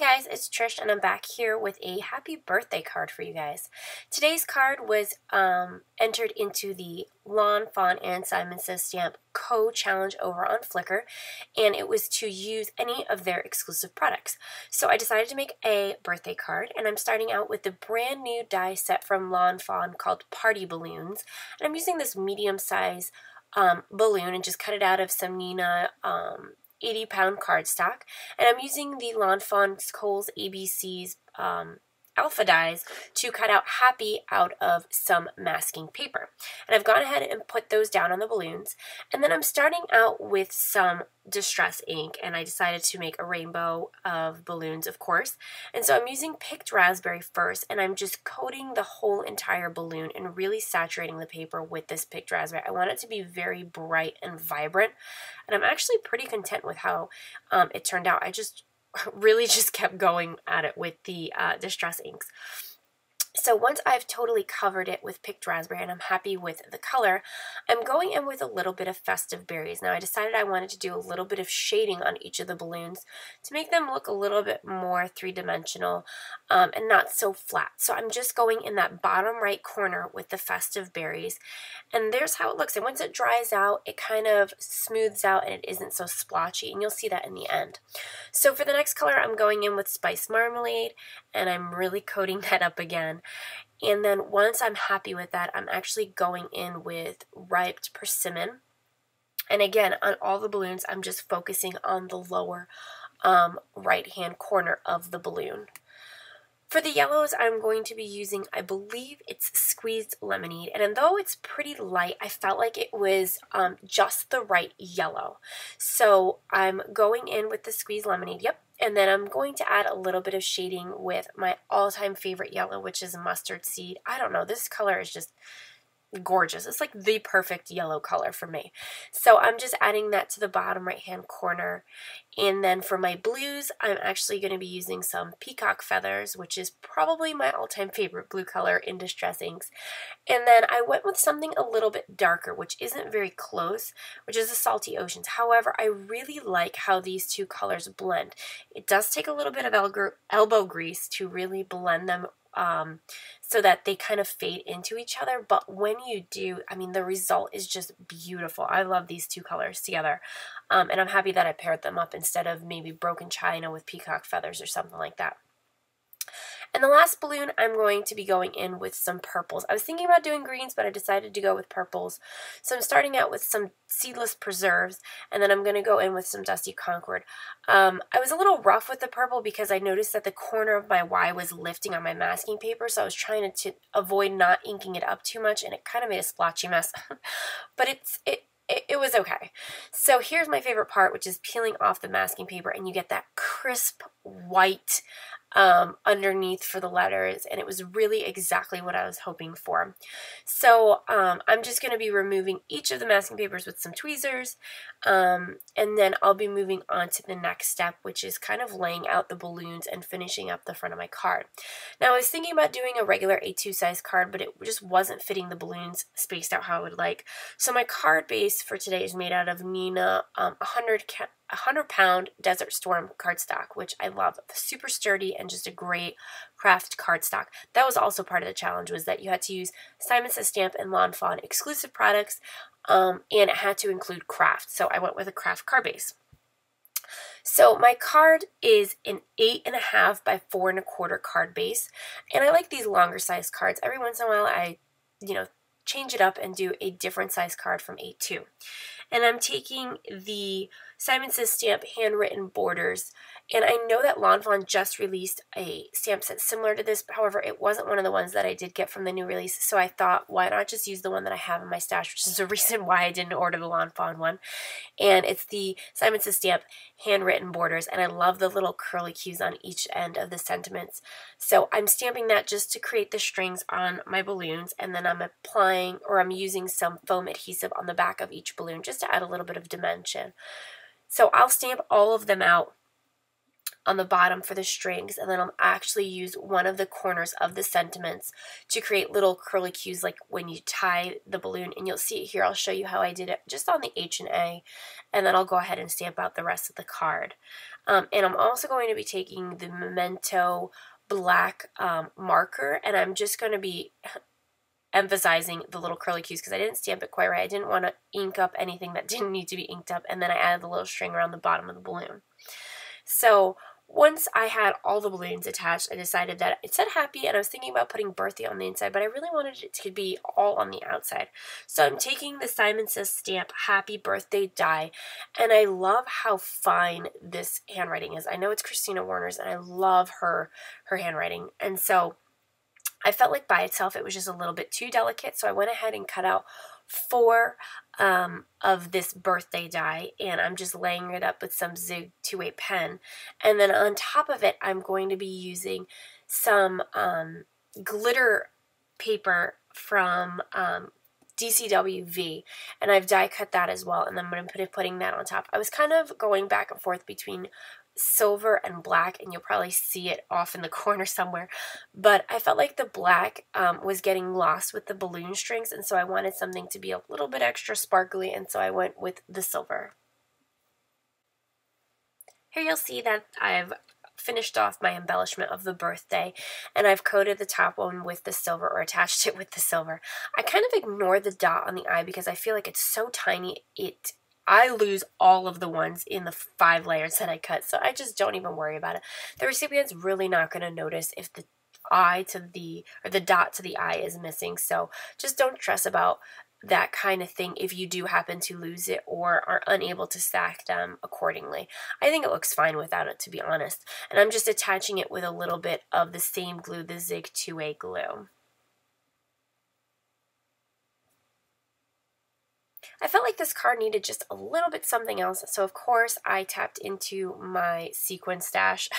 guys, it's Trish and I'm back here with a happy birthday card for you guys. Today's card was entered into the Lawn Fawn and Simon Says Stamp co-challenge over on Flickr, and it was to use any of their exclusive products. So I decided to make a birthday card, and I'm starting out with the brand new die set from Lawn Fawn called Party Balloons, and I'm using this medium size balloon and just cut it out of some Nina 80-pound cardstock, and I'm using the Lawn Fawn Kohl's ABC's alpha dies to cut out Happy out of some masking paper. And I've gone ahead and put those down on the balloons, and then I'm starting out with some distress ink, and I decided to make a rainbow of balloons, of course. And so I'm using picked raspberry first, and I'm just coating the whole entire balloon and really saturating the paper with this picked raspberry. I want it to be very bright and vibrant, and I'm actually pretty content with how it turned out. I really just kept going at it with the distress inks. So once I've totally covered it with picked raspberry and I'm happy with the color, I'm going in with a little bit of festive berries. Now I decided I wanted to do a little bit of shading on each of the balloons to make them look a little bit more three-dimensional and not so flat. So I'm just going in that bottom right corner with the festive berries, and there's how it looks. And once it dries out, it kind of smooths out and it isn't so splotchy, and you'll see that in the end. So for the next color, I'm going in with Spice Marmalade, and I'm really coating that up again. And then once I'm happy with that, I'm actually going in with Ripe Persimmon. And again, on all the balloons, I'm just focusing on the lower right-hand corner of the balloon. For the yellows, I'm going to be using, I believe it's Squeezed Lemonade, and though it's pretty light, I felt like it was just the right yellow. So I'm going in with the Squeezed Lemonade, yep, and then I'm going to add a little bit of shading with my all-time favorite yellow, which is Mustard Seed. I don't know, this color is just gorgeous. It's like the perfect yellow color for me. So I'm just adding that to the bottom right hand corner. And then for my blues, I'm actually going to be using some Peacock Feathers, which is probably my all-time favorite blue color in Distress Inks. And then I went with something a little bit darker, which isn't very close, which is the Salty Oceans. However, I really like how these two colors blend. It does take a little bit of elbow grease to really blend them so that they kind of fade into each other, but when you do, I mean, the result is just beautiful. I love these two colors together, and I'm happy that I paired them up instead of maybe Broken China with Peacock Feathers or something like that. And the last balloon, I'm going to be going in with some purples. I was thinking about doing greens, but I decided to go with purples. So I'm starting out with some Seedless Preserves, and then I'm going to go in with some Dusty Concord. I was a little rough with the purple because I noticed that the corner of my Y was lifting on my masking paper, so I was trying to avoid not inking it up too much, and it kind of made a splotchy mess. But it was okay. So here's my favorite part, which is peeling off the masking paper, and you get that crisp white underneath for the letters, and it was really exactly what I was hoping for. So I'm just going to be removing each of the masking papers with some tweezers, and then I'll be moving on to the next step, which is kind of laying out the balloons and finishing up the front of my card. Now I was thinking about doing a regular A2 size card, but it just wasn't fitting the balloons spaced out how I would like. So my card base for today is made out of Nina 100-pound Desert Storm cardstock, which I love. Super sturdy and just a great craft cardstock. That was also part of the challenge, was that you had to use Simon Says Stamp and Lawn Fawn exclusive products, and it had to include craft. So I went with a craft card base. So my card is an 8.5 by 4.25 card base, and I like these longer size cards. Every once in a while I, change it up and do a different size card from A2. And I'm taking the Simon Says Stamp handwritten borders, and I know that Lawn Fawn just released a stamp set similar to this. However, it wasn't one of the ones that I did get from the new release, so I thought, why not just use the one that I have in my stash, which is the reason why I didn't order the Lawn Fawn one. And it's the Simon Says Stamp handwritten borders, and I love the little curly cues on each end of the sentiments. So I'm stamping that just to create the strings on my balloons, and then I'm using some foam adhesive on the back of each balloon just to add a little bit of dimension. So I'll stamp all of them out on the bottom for the strings, and then I'll actually use one of the corners of the sentiments to create little curly cues like when you tie the balloon, and you'll see it here. I'll show you how I did it just on the H and A, and then I'll go ahead and stamp out the rest of the card. And I'm also going to be taking the Memento black marker, and I'm just going to be emphasizing the little curly cues because I didn't stamp it quite right. I didn't want to ink up anything that didn't need to be inked up, and then I added the little string around the bottom of the balloon. So once I had all the balloons attached, I decided that it said happy, and I was thinking about putting birthday on the inside, but I really wanted it to be all on the outside. So I'm taking the Simon Says stamp happy birthday die, and I love how fine this handwriting is. I know it's Christina Warner's, and I love her handwriting, and so I felt like by itself it was just a little bit too delicate, so I went ahead and cut out 4 of this birthday die, and I'm just laying it up with some Zig 2-way pen. And then on top of it, I'm going to be using some glitter paper from DCWV, and I've die cut that as well, and then I'm going to be putting that on top. I was kind of going back and forth between silver and black, and you'll probably see it off in the corner somewhere, but I felt like the black was getting lost with the balloon strings, and so I wanted something to be a little bit extra sparkly, and so I went with the silver. Here you'll see that I've finished off my embellishment of the birthday, and I've coated the top one with the silver, or attached it with the silver. I kind of ignored the dot on the eye because I feel like it's so tiny, I lose all of the ones in the 5 layers that I cut, so I just don't even worry about it. The recipient's really not going to notice if the eye to the, or the dot to the eye is missing, so just don't stress about that kind of thing if you do happen to lose it or are unable to stack them accordingly. I think it looks fine without it, to be honest, and I'm just attaching it with a little bit of the same glue, the Zig 2-way glue. I felt like this card needed just a little bit something else, so of course I tapped into my sequin stash.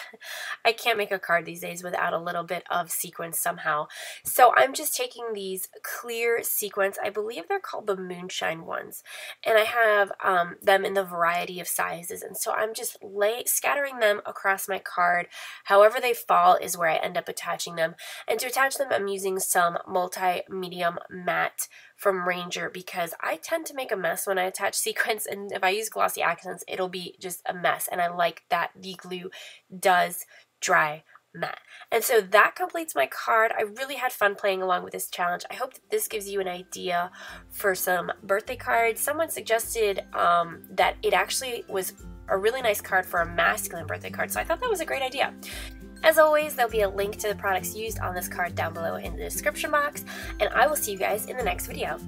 I can't make a card these days without a little bit of sequins somehow. So I'm just taking these clear sequins, I believe they're called the Moonshine ones, and I have them in the variety of sizes, and so I'm just scattering them across my card. However they fall is where I end up attaching them, and to attach them I'm using some multi-medium matte from Ranger because I tend to make a mess when I attach sequins, and if I use glossy accents it'll be just a mess, and I like that the glue does dry matte. And so that completes my card. I really had fun playing along with this challenge. I hope that this gives you an idea for some birthday cards. Someone suggested that it actually was a really nice card for a masculine birthday card, so I thought that was a great idea. As always, there'll be a link to the products used on this card down below in the description box, and I will see you guys in the next video.